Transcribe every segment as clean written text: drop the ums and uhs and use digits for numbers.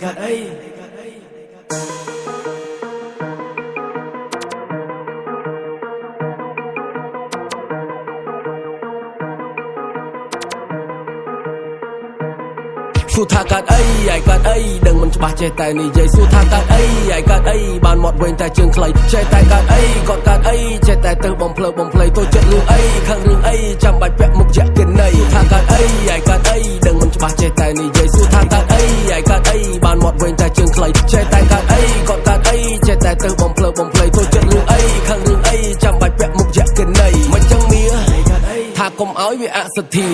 កាត់អីសួរថាកាត់អីឯកាត់អីដឹងមិនច្បាស់ចេះតែនិយាយសួរថាកាត់អីឯកាត់អីបានមកវិញតែជើងខ្លីចេះតែកាត់អីគាត់កាត់អីចេះតែទៅបំភ្លើបំភ្លៃទៅចិត្តរឿងអីខាងរឿងអីចាំបាច់ពាក់មុខជាកិនណីថាកាត់អីឯកាត់អីដឹងមិនច្បាស់ចេះតែនិយាយសួរថាកាត់អីឯកាត់អីបានមកវិញតែជើងខ្លីចេះតែកាត់អីគាត់កាត់អីចេះតែទៅបំភ្លើបំភ្លៃទៅចិត្តរឿងអីខាងរឿងអីចាំបាច់ពាក់មុខជាកិនណីមិនចឹងមាថាកុំឲ្យវាអសទ្ធា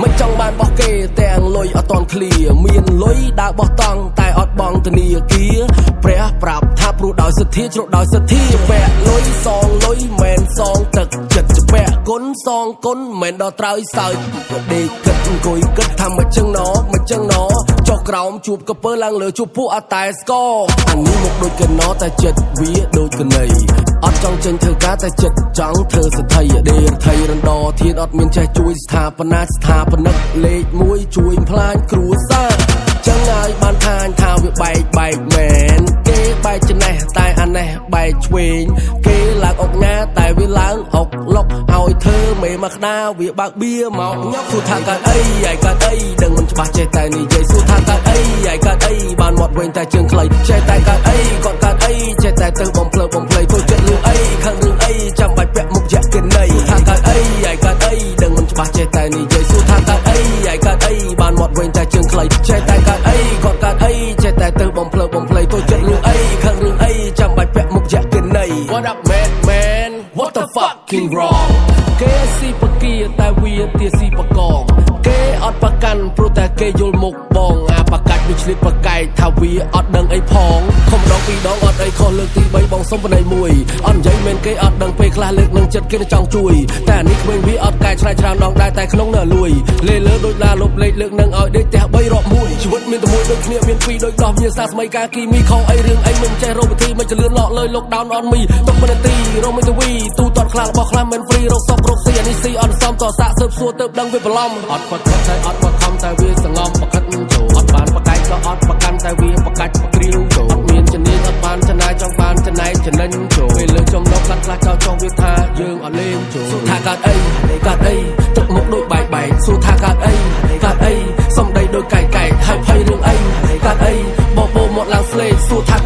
មិនចង់បានបោះគេទាំងលុយអត់តន់ឃ្លាមានលុយដើរបោះតង់តែអត់បងធនាគារព្រះប្រាប់ថាព្រោះដោយសទ្ធាជ្រុកដោយសទ្ធាពាក់លុយសងលុយមិនសងទឹកចិត្តពាក់គុណសងគុណមិនដល់ត្រើយសើចដេកគិតអង្គុយគិតថាមិនចឹងណមិនចឹងណចុះក្រោមជួបកពើឡើងលើជួបពួកអត់តែស្គរអានេះមកដូចកណោតែចិត្តវាដូចកណីអត់ចង់ចេញធ្វើការតែចិត្តចង់ធ្វើសទ្ធិដេរថៃរំដធានអត់មានចេះជួយស្ថាបនាស្ថាបនិកលេខ1ជួយផ្លាញគ្រួសារចឹងហើយបានថាញថាវាបែកមែនគេបែកច្នេះតែអានេះបែកឆ្វេងគេឡើងអុកញ៉ាតែវាឡើងអុកលុកឲ្យធ្វើមេមកក្តារវាបើកបៀមកញ៉ាប់សួរថាកាត់អីឯកាត់អីដឹងមិនច្បាស់ចេះតែនិយាយសួរថាកាត់អីឯកាត់អីបានមកវិញតែជើងខ្លីចេះតែកាត់អីគាត់កាត់អីចេះតែទៅបំភ្លើបំភ្លៃទៅចិត្តរឿងអីខាងរឿងអីចាំបាច់ពាក់មុខជាកិនណីថាកាត់អីឯកាត់អីដឹងមិនច្បាស់ចេះតែនិយាយសួរថាកាត់អីឯកាត់អីបានមកវិញតែជើងខ្លីចេះតែកាត់អីគាត់កាត់អីចេះតែទៅបំភ្លើបំភ្លៃទៅចិត្តរឿងអីខាងរឿងអីចាំបាច់ពាក់មុខជាកិនណី What up man what the fucking wrong គេស៊ីបកាតែវាទាស៊ីបកងគេអត់ប្រកាន់ព្រោះតែគេយល់មុខបងអាបកាច់វាឆ្លៀតប្រកែកថាវាអត់ដឹងអីផងខំដងពីរដងអត់អីខុសលើកទី3បងសុំបណៃមួយអត់និយាយមែនគេអត់ដឹងពេលខ្លះលើកនឹងចិត្តគេចង់ជួយតែអានេះគ្មានវាអត់កែឆ្នៃច្រើនដងដែរតែក្នុងនៅលួយលេលើដូចឡាលុបលេខលើកនឹងឲ្យដេកផ្ទះ3រាប់មួយជីវិតមានតែមួយដូចគ្នាមានពីរដូចដោះមានសាស្មីការគីមីខុសអីរឿងអីមិនចេះរកវិធីមិនចលឿនលក់លើលោកដោនអនមីទុកមិនទីរកមិនទៅវីទូតតខ្លាំងរបស់ខ្លាំងមិនហ្វ្រីរកសពរកស៊ីអានេះស៊ីអត់សមតសាក់ស៊ើបសួរទៅដឹងវាបន្លំអត់បកខិតតែអត់បខំតែវាសងំបខិតចូលអត់បានបកាច់ក៏អត់បកាន់តែវាបកាច់បគ្រាវចូលអត់មានជំនាញអត់បានចំណាយចង់បានចំណែកចំណេញចូលពេលលើចំនោះខ្លះចោលចង់វាថាយើងអត់លេងចូលសួរថាកាត់អីទឹកមុខដូចបែកសួរថាកាត់អីសំដីដូចកែកហើយភ័យរឿងអីកាត់អីបបោមាត់ឡើងស្លេកសួរថា